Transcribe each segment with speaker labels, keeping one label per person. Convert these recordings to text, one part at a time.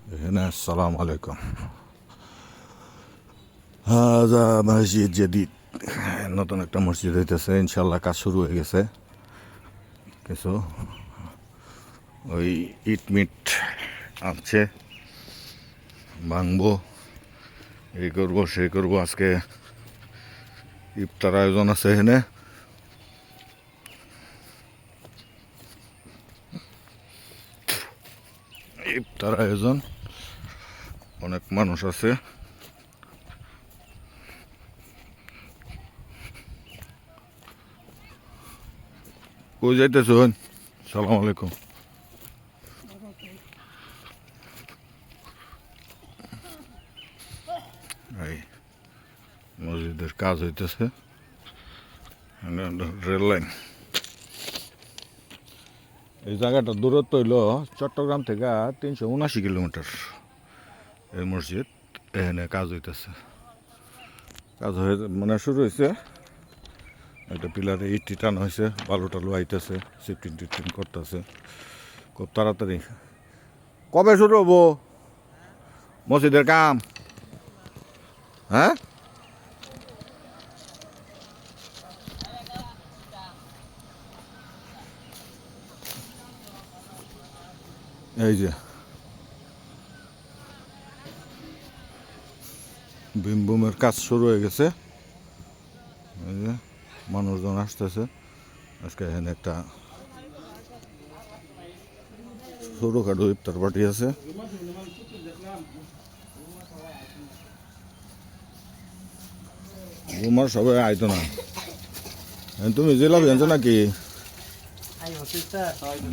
Speaker 1: هنا السلام عليكم. هذا مسجد جديد. নতুন একটা মসজিদ হইতেছে, ইনশাল্লাহ কাজ শুরু হয়ে গেছে। কিছু ওই ইট মিট আনছে, ভাঙবো, এই করবো সেই করবো। আজকে ইফতার আয়োজন আছে এখানে। ইফতার আয়োজন, অনেক মানুষ আছে। কই যাইতেছেন? সালাম আলাইকুম। এই মসজিদের কাজ হইতেছে, রেল লাইন। এই জায়গাটার দূরত্ব হইল চট্টগ্রাম থেকে 379 কিলোমিটার। এই মসজিদ এখানে কাজ হইতেছে, কাজ হয়ে মানে শুরু হয়েছে। একটা পিলারে ইট টানো হয়েছে, বালু টালু আইতেছে, সিফটিন টিফটিন করতেছে খুব তাড়াতাড়ি। কবে শুরু হবো মসজিদের কাম? হ্যাঁ, এই যে বিম বুমের কাজ শুরু হয়ে গেছে। এই যে মানুষজন আসতেছে। আজকে এখানে একটা ছোটখাটো ইফতার পার্টি আছে। বুমার সবাই আইতো না। তুমি জিলাপি আনছো নাকি?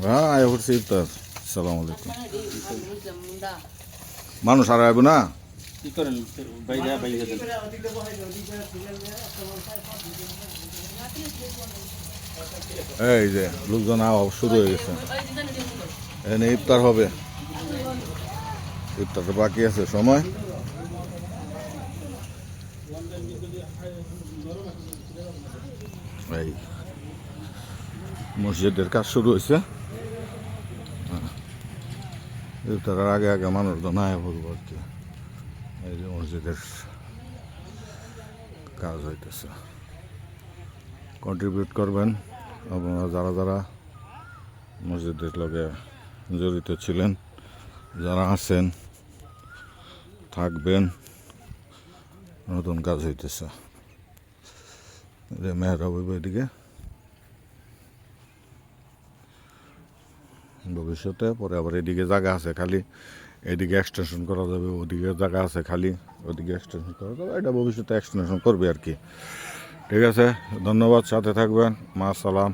Speaker 1: হ্যাঁ, আয় হচ্ছে ইফতার। সালাম আলাইকুম। মানুষ আর আইব না? এই যে লোকজন আওয়া শুরু হয়ে গেছে, এখানে ইফতার হবে। ইফতারটা বাকি আছে সময়। এই মসজিদের কাজ শুরু হয়েছে। ইফতারের আগে আগে মানুষজন আয় বলবো আর কি। এই যে মসজিদের কাজ হইতেছে। কন্ট্রিবিউট করবেন আপনারা যারা যারা মসজিদের লগে জড়িত ছিলেন, যারা আছেন, থাকবেন। নতুন কাজ হইতেছে। মেহরাব হইব এদিকে ভবিষ্যতে, পরে আবার এদিকে জায়গা আছে খালি, এদিকে এক্সটেনশন করা যাবে। ওদিকে জায়গা আছে খালি, ওদিকে এক্সটেনশন করা যাবে। এটা ভবিষ্যতে এক্সটেনশন করবে আর কি। ঠিক আছে, ধন্যবাদ, সাথে থাকবেন। মা সালাম।